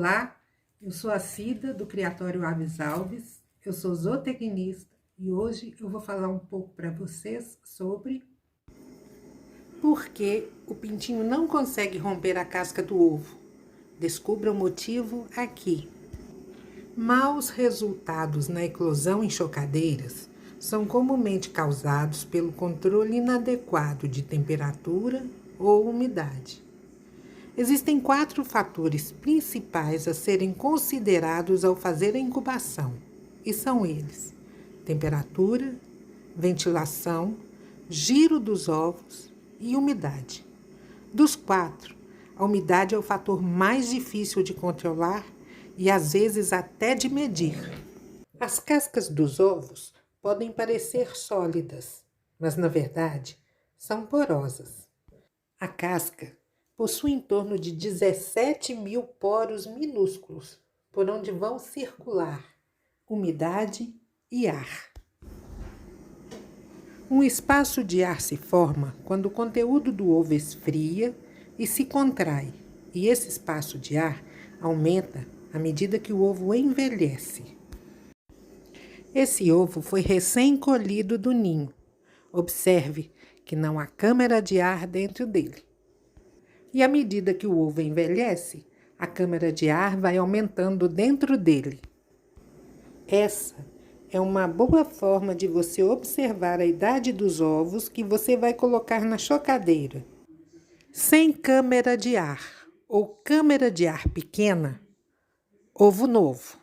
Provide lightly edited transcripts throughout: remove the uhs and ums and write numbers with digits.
Olá, eu sou a Cida, do Criatório Aves Alves, eu sou zootecnista e hoje eu vou falar um pouco para vocês sobre por que o pintinho não consegue romper a casca do ovo. Descubra o motivo aqui. Maus resultados na eclosão em chocadeiras são comumente causados pelo controle inadequado de temperatura ou umidade. Existem 4 fatores principais a serem considerados ao fazer a incubação, e são eles: temperatura, ventilação, giro dos ovos e umidade. Dos 4, a umidade é o fator mais difícil de controlar e às vezes até de medir. As cascas dos ovos podem parecer sólidas, mas na verdade são porosas. A casca possui em torno de 17.000 poros minúsculos, por onde vão circular umidade e ar. Um espaço de ar se forma quando o conteúdo do ovo esfria e se contrai, e esse espaço de ar aumenta à medida que o ovo envelhece. Esse ovo foi recém-colhido do ninho. Observe que não há câmara de ar dentro dele. E à medida que o ovo envelhece, a câmara de ar vai aumentando dentro dele. Essa é uma boa forma de você observar a idade dos ovos que você vai colocar na chocadeira. Sem câmara de ar ou câmara de ar pequena, ovo novo.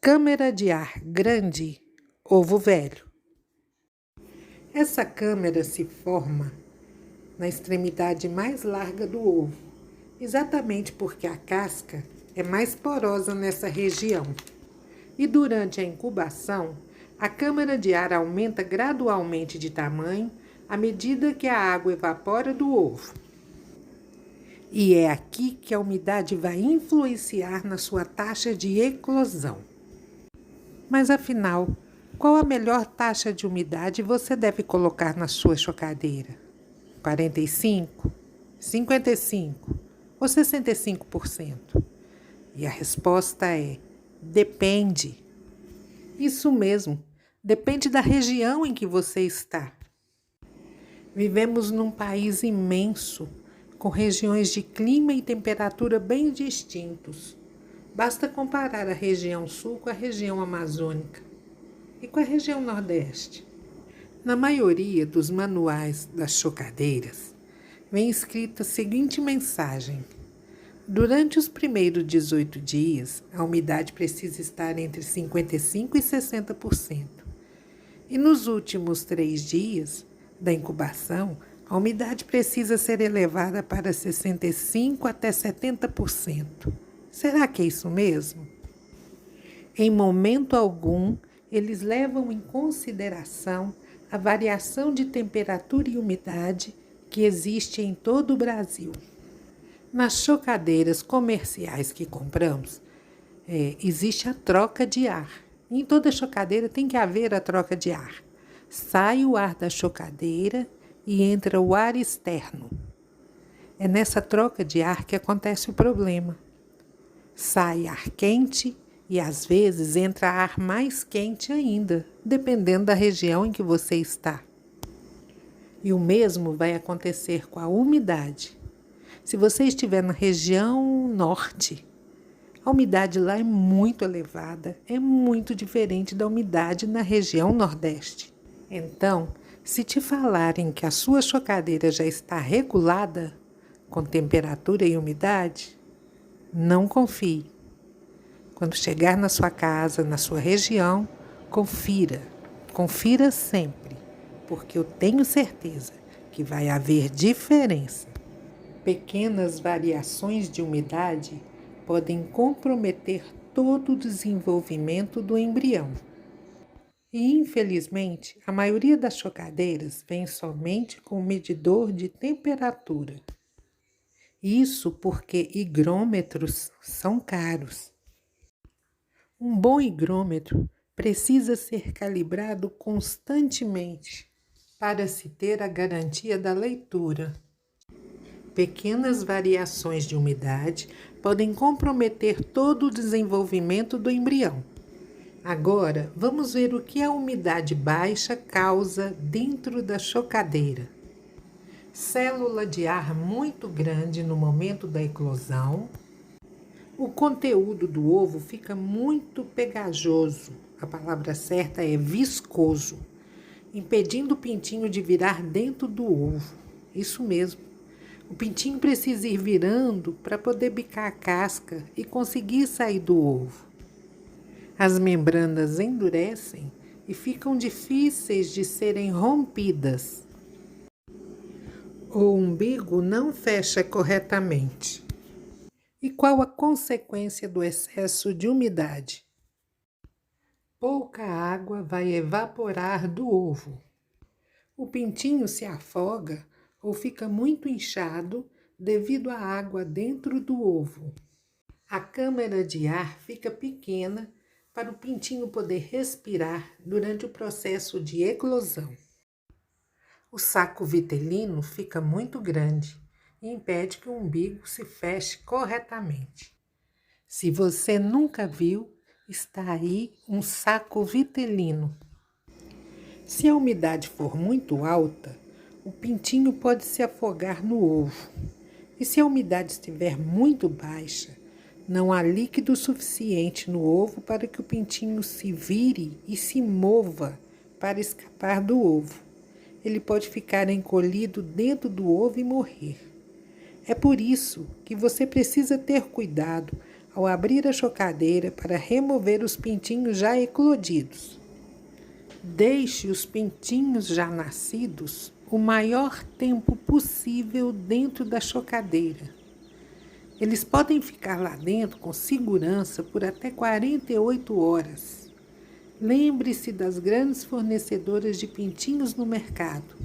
Câmara de ar grande, ovo velho. Essa câmara se forma na extremidade mais larga do ovo, exatamente porque a casca é mais porosa nessa região. E durante a incubação, a câmara de ar aumenta gradualmente de tamanho à medida que a água evapora do ovo. E é aqui que a umidade vai influenciar na sua taxa de eclosão. Mas afinal, qual a melhor taxa de umidade você deve colocar na sua chocadeira? 45%, 55% ou 65%? E a resposta é: depende. Isso mesmo, depende da região em que você está. Vivemos num país imenso, com regiões de clima e temperatura bem distintos. Basta comparar a região sul com a região amazônica e com a região nordeste. Na maioria dos manuais das chocadeiras, vem escrita a seguinte mensagem: durante os primeiros 18 dias, a umidade precisa estar entre 55% e 60%. E nos últimos 3 dias da incubação, a umidade precisa ser elevada para 65% até 70%. Será que é isso mesmo? Em momento algum, eles levam em consideração a variação de temperatura e umidade que existe em todo o Brasil. Nas chocadeiras comerciais que compramos, existe a troca de ar. Em toda chocadeira tem que haver a troca de ar. Sai o ar da chocadeira e entra o ar externo. É nessa troca de ar que acontece o problema. Sai ar quente e às vezes entra ar mais quente ainda, dependendo da região em que você está. E o mesmo vai acontecer com a umidade. Se você estiver na região norte, a umidade lá é muito elevada, é muito diferente da umidade na região nordeste. Então, se te falarem que a sua chocadeira já está regulada, com temperatura e umidade, não confie. Quando chegar na sua casa, na sua região, confira sempre, porque eu tenho certeza que vai haver diferença. Pequenas variações de umidade podem comprometer todo o desenvolvimento do embrião. E, infelizmente, a maioria das chocadeiras vem somente com medidor de temperatura. Isso porque higrômetros são caros. Um bom higrômetro precisa ser calibrado constantemente para se ter a garantia da leitura. Pequenas variações de umidade podem comprometer todo o desenvolvimento do embrião. Agora, vamos ver o que a umidade baixa causa dentro da chocadeira. Célula de ar muito grande no momento da eclosão. O conteúdo do ovo fica muito pegajoso, a palavra certa é viscoso, impedindo o pintinho de virar dentro do ovo. Isso mesmo. O pintinho precisa ir virando para poder bicar a casca e conseguir sair do ovo. As membranas endurecem e ficam difíceis de serem rompidas. O umbigo não fecha corretamente. E qual a consequência do excesso de umidade? Pouca água vai evaporar do ovo. O pintinho se afoga ou fica muito inchado devido à água dentro do ovo. A câmara de ar fica pequena para o pintinho poder respirar durante o processo de eclosão. O saco vitelino fica muito grande e impede que o umbigo se feche corretamente. Se você nunca viu, está aí um saco vitelino. Se a umidade for muito alta, o pintinho pode se afogar no ovo. E se a umidade estiver muito baixa, não há líquido suficiente no ovo para que o pintinho se vire e se mova para escapar do ovo. Ele pode ficar encolhido dentro do ovo e morrer. É por isso que você precisa ter cuidado ao abrir a chocadeira para remover os pintinhos já eclodidos. Deixe os pintinhos já nascidos o maior tempo possível dentro da chocadeira. Eles podem ficar lá dentro com segurança por até 48 horas. Lembre-se das grandes fornecedoras de pintinhos no mercado.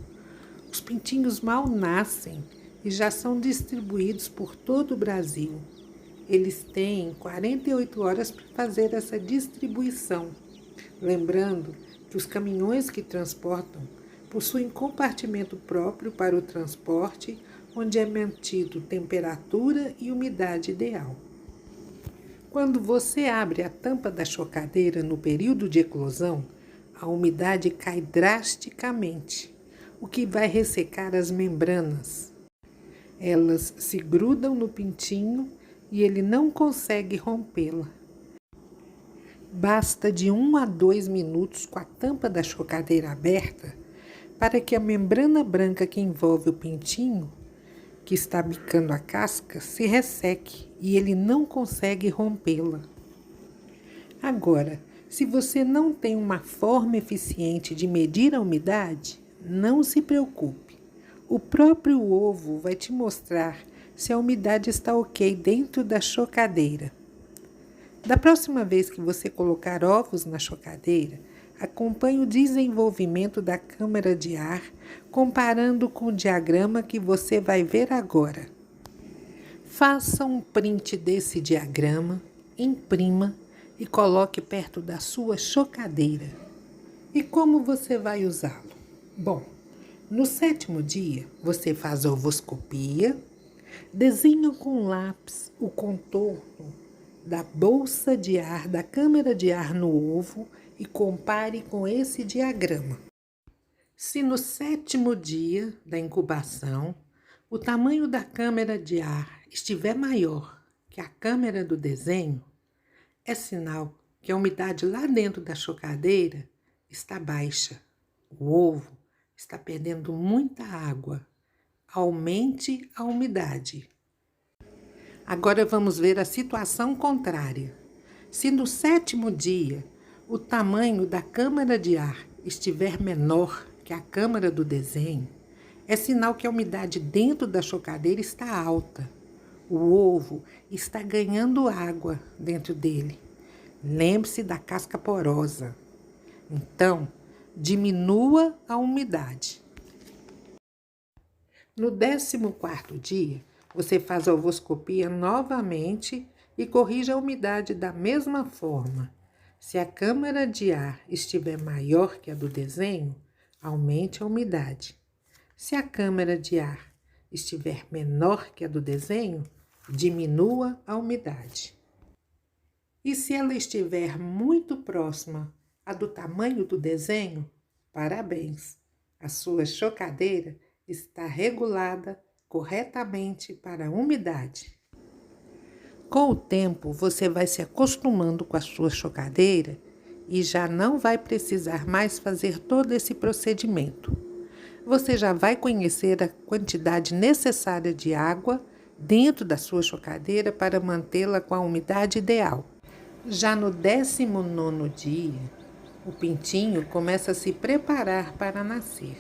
Os pintinhos mal nascem e já são distribuídos por todo o Brasil. Eles têm 48 horas para fazer essa distribuição. Lembrando que os caminhões que transportam possuem compartimento próprio para o transporte, onde é mantido temperatura e umidade ideal. Quando você abre a tampa da chocadeira no período de eclosão, a umidade cai drasticamente, o que vai ressecar as membranas. Elas se grudam no pintinho e ele não consegue rompê-la. Basta de 1 a 2 minutos com a tampa da chocadeira aberta para que a membrana branca que envolve o pintinho, que está bicando a casca, se resseque e ele não consegue rompê-la. Agora, se você não tem uma forma eficiente de medir a umidade, não se preocupe. O próprio ovo vai te mostrar se a umidade está ok dentro da chocadeira. Da próxima vez que você colocar ovos na chocadeira, acompanhe o desenvolvimento da câmara de ar, comparando com o diagrama que você vai ver agora. Faça um print desse diagrama, imprima e coloque perto da sua chocadeira. E como você vai usá-lo? Bom, no 7º dia, você faz a ovoscopia, desenha com lápis o contorno da bolsa de ar, da câmara de ar no ovo e compare com esse diagrama. Se no 7º dia da incubação, o tamanho da câmara de ar estiver maior que a câmara do desenho, é sinal que a umidade lá dentro da chocadeira está baixa. O ovo está perdendo muita água. Aumente a umidade. Agora vamos ver a situação contrária. Se no 7º dia o tamanho da câmara de ar estiver menor que a câmara do desenho, é sinal que a umidade dentro da chocadeira está alta. O ovo está ganhando água dentro dele. Lembre-se da casca porosa. Então, diminua a umidade. No 14º dia, você faz a ovoscopia novamente e corrige a umidade da mesma forma. Se a câmara de ar estiver maior que a do desenho, aumente a umidade. Se a câmara de ar estiver menor que a do desenho, diminua a umidade. E se ela estiver muito próxima a do tamanho do desenho, parabéns! A sua chocadeira está regulada corretamente para a umidade. Com o tempo, você vai se acostumando com a sua chocadeira e já não vai precisar mais fazer todo esse procedimento. Você já vai conhecer a quantidade necessária de água dentro da sua chocadeira para mantê-la com a umidade ideal. Já no 19º dia, o pintinho começa a se preparar para nascer.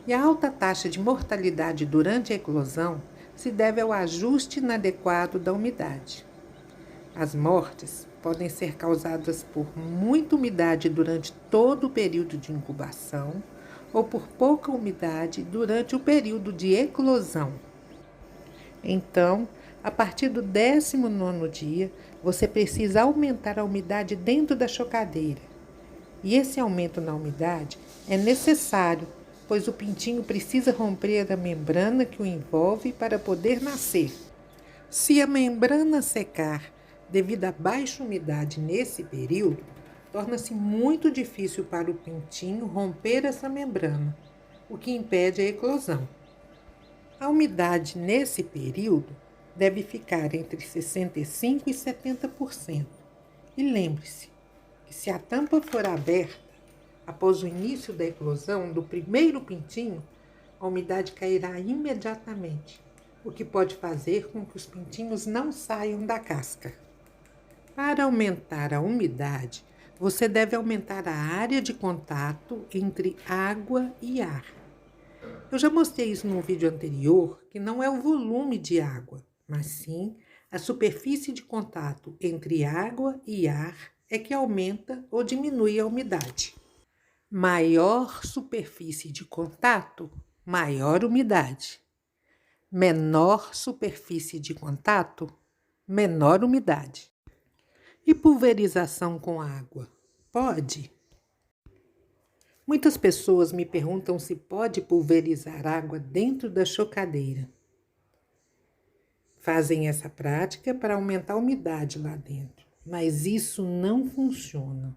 E a alta taxa de mortalidade durante a eclosão se deve ao ajuste inadequado da umidade. As mortes podem ser causadas por muita umidade durante todo o período de incubação ou por pouca umidade durante o período de eclosão. Então, a partir do 19º dia, você precisa aumentar a umidade dentro da chocadeira. E esse aumento na umidade é necessário, pois o pintinho precisa romper a membrana que o envolve para poder nascer. Se a membrana secar devido à baixa umidade nesse período, torna-se muito difícil para o pintinho romper essa membrana, o que impede a eclosão. A umidade nesse período deve ficar entre 65% e 70%. E lembre-se que se a tampa for aberta, após o início da eclosão do primeiro pintinho, a umidade cairá imediatamente, o que pode fazer com que os pintinhos não saiam da casca. Para aumentar a umidade, você deve aumentar a área de contato entre água e ar. Eu já mostrei isso num vídeo anterior, que não é o volume de água, mas sim a superfície de contato entre água e ar é que aumenta ou diminui a umidade. Maior superfície de contato, maior umidade. Menor superfície de contato, menor umidade. E pulverização com água? Pode? Muitas pessoas me perguntam se pode pulverizar água dentro da chocadeira. Fazem essa prática para aumentar a umidade lá dentro, mas isso não funciona.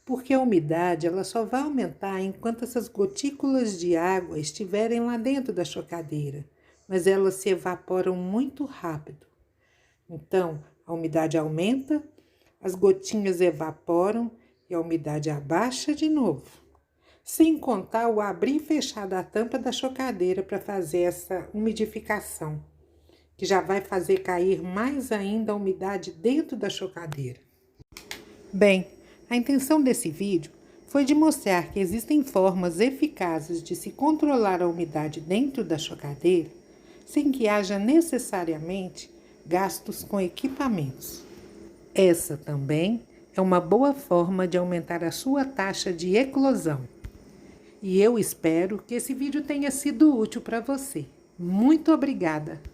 Porque a umidade ela só vai aumentar enquanto essas gotículas de água estiverem lá dentro da chocadeira, mas elas se evaporam muito rápido. Então, a umidade aumenta, as gotinhas evaporam e a umidade abaixa de novo. Sem contar o abrir e fechar da tampa da chocadeira para fazer essa umidificação, que já vai fazer cair mais ainda a umidade dentro da chocadeira. Bem, a intenção desse vídeo foi de mostrar que existem formas eficazes de se controlar a umidade dentro da chocadeira sem que haja necessariamente gastos com equipamentos. Essa também é uma boa forma de aumentar a sua taxa de eclosão. E eu espero que esse vídeo tenha sido útil para você. Muito obrigada!